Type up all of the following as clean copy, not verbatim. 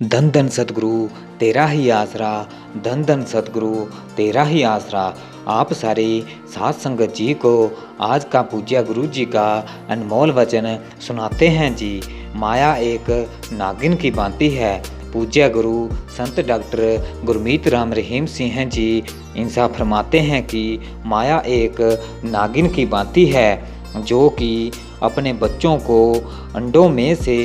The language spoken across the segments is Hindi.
धन धन सतगुरु तेरा ही आसरा, धन धन सतगुरु तेरा ही आसरा। आप सारे साध संगत जी को आज का पूज्य गुरु जी का अनमोल वचन सुनाते हैं जी। माया एक नागिन की भांति है। पूज्य गुरु संत डॉक्टर गुरमीत राम रहीम सिंह जी इनसा फरमाते हैं कि माया एक नागिन की भांति है जो कि अपने बच्चों को अंडों में से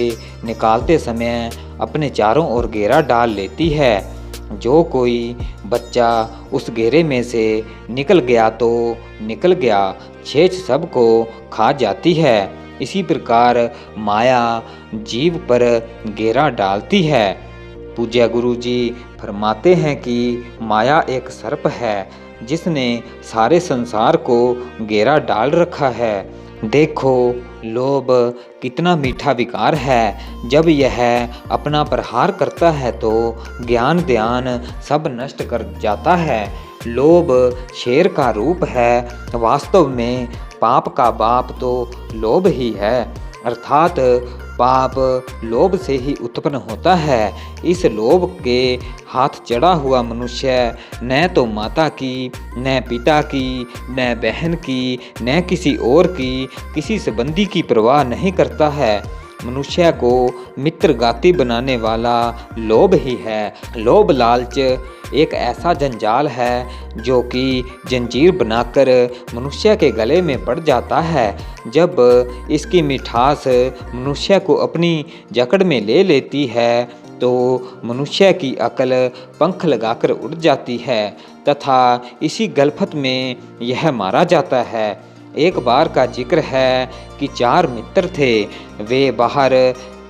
निकालते समय अपने चारों ओर घेरा डाल लेती है। जो कोई बच्चा उस घेरे में से निकल गया तो निकल गया, शेष सब को खा जाती है। इसी प्रकार माया जीव पर घेरा डालती है। पूज्य गुरु जी फरमाते हैं कि माया एक सर्प है जिसने सारे संसार को घेरा डाल रखा है। देखो लोभ कितना मीठा विकार है। जब यह अपना प्रहार करता है तो ज्ञान ध्यान सब नष्ट कर जाता है। लोभ शेर का रूप है। वास्तव में पाप का बाप तो लोभ ही है, अर्थात पाप लोभ से ही उत्पन्न होता है। इस लोभ के हाथ चढ़ा हुआ मनुष्य न तो माता की, न पिता की, न बहन की, न किसी और की, किसी संबंधी की परवाह नहीं करता है। मनुष्य को मित्रघाती बनाने वाला लोभ ही है। लोभ लालच एक ऐसा जंजाल है जो कि जंजीर बनाकर मनुष्य के गले में पड़ जाता है। जब इसकी मिठास मनुष्य को अपनी जकड़ में ले लेती है तो मनुष्य की अकल पंख लगाकर उड़ जाती है तथा इसी गलफत में यह मारा जाता है। एक बार का जिक्र है कि 4 मित्र थे। वे बाहर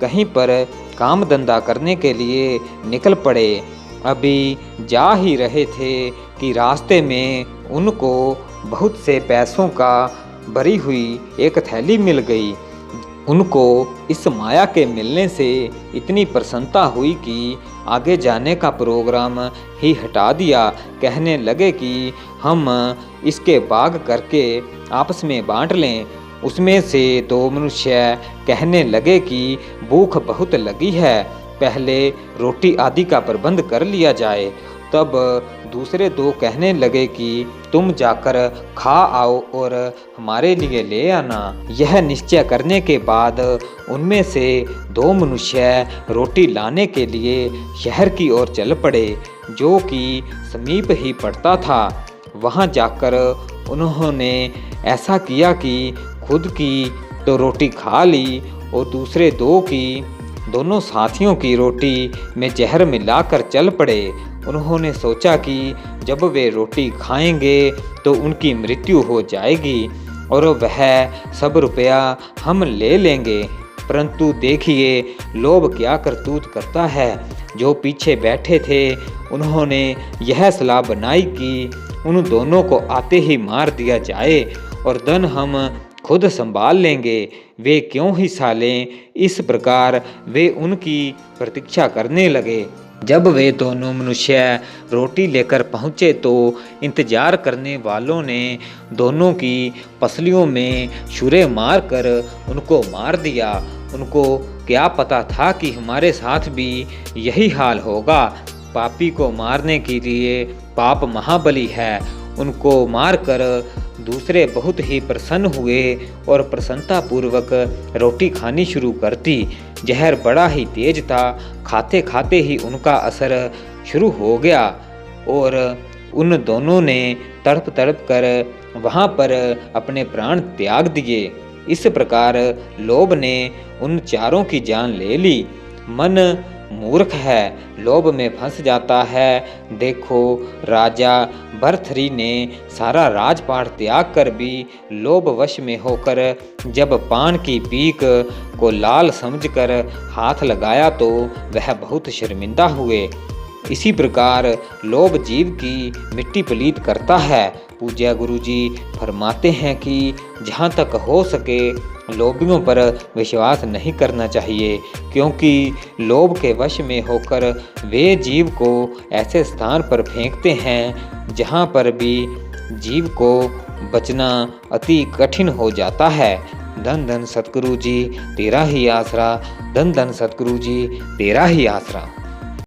कहीं पर काम धंधा करने के लिए निकल पड़े। अभी जा ही रहे थे कि रास्ते में उनको बहुत से पैसों का भरी हुई एक थैली मिल गई। उनको इस माया के मिलने से इतनी प्रसन्नता हुई कि आगे जाने का प्रोग्राम ही हटा दिया। कहने लगे कि हम इसके भाग करके आपस में बांट लें। उसमें से 2 मनुष्य कहने लगे कि भूख बहुत लगी है, पहले रोटी आदि का प्रबंध कर लिया जाए। तब दूसरे 2 कहने लगे कि तुम जाकर खा आओ और हमारे लिए ले आना। यह निश्चय करने के बाद उनमें से 2 मनुष्य रोटी लाने के लिए शहर की ओर चल पड़े जो कि समीप ही पड़ता था। वहां जाकर उन्होंने ऐसा किया कि खुद की तो रोटी खा ली और दूसरे 2 की, दोनों साथियों की रोटी में जहर मिलाकर चल पड़े। उन्होंने सोचा कि जब वे रोटी खाएंगे तो उनकी मृत्यु हो जाएगी और वह सब रुपया हम ले लेंगे। परंतु देखिए लोभ क्या करतूत करता है। जो पीछे बैठे थे उन्होंने यह सलाह बनाई कि उन दोनों को आते ही मार दिया जाए और धन हम खुद संभाल लेंगे। वे क्यों हिस्सा लें। इस प्रकार वे उनकी प्रतीक्षा करने लगे। जब वे दोनों मनुष्य रोटी लेकर पहुँचे तो इंतजार करने वालों ने दोनों की पसलियों में छुरे मारकर उनको मार दिया। उनको क्या पता था कि हमारे साथ भी यही हाल होगा। पापी को मारने के लिए पाप महाबली है। उनको मारकर दूसरे बहुत ही प्रसन्न हुए और प्रसन्नता पूर्वक रोटी खानी शुरू कर दी। जहर बड़ा ही तेज था। खाते खाते ही उनका असर शुरू हो गया और उन दोनों ने तड़प तड़प कर वहाँ पर अपने प्राण त्याग दिए। इस प्रकार लोभ ने उन चारों की जान ले ली। मन मूर्ख है, लोभ में फंस जाता है। देखो राजा भरथरी ने सारा राजपाट त्याग कर भी लोभवश में होकर जब पान की पीक को लाल समझकर हाथ लगाया तो वह बहुत शर्मिंदा हुए। इसी प्रकार लोभ जीव की मिट्टी पलीत करता है। पूज्य गुरु जी फरमाते हैं कि जहाँ तक हो सके लोभियों पर विश्वास नहीं करना चाहिए, क्योंकि लोभ के वश में होकर वे जीव को ऐसे स्थान पर फेंकते हैं जहाँ पर भी जीव को बचना अति कठिन हो जाता है। धन धन सतगुरु जी तेरा ही आसरा, धन धन सतगुरु जी तेरा ही आसरा।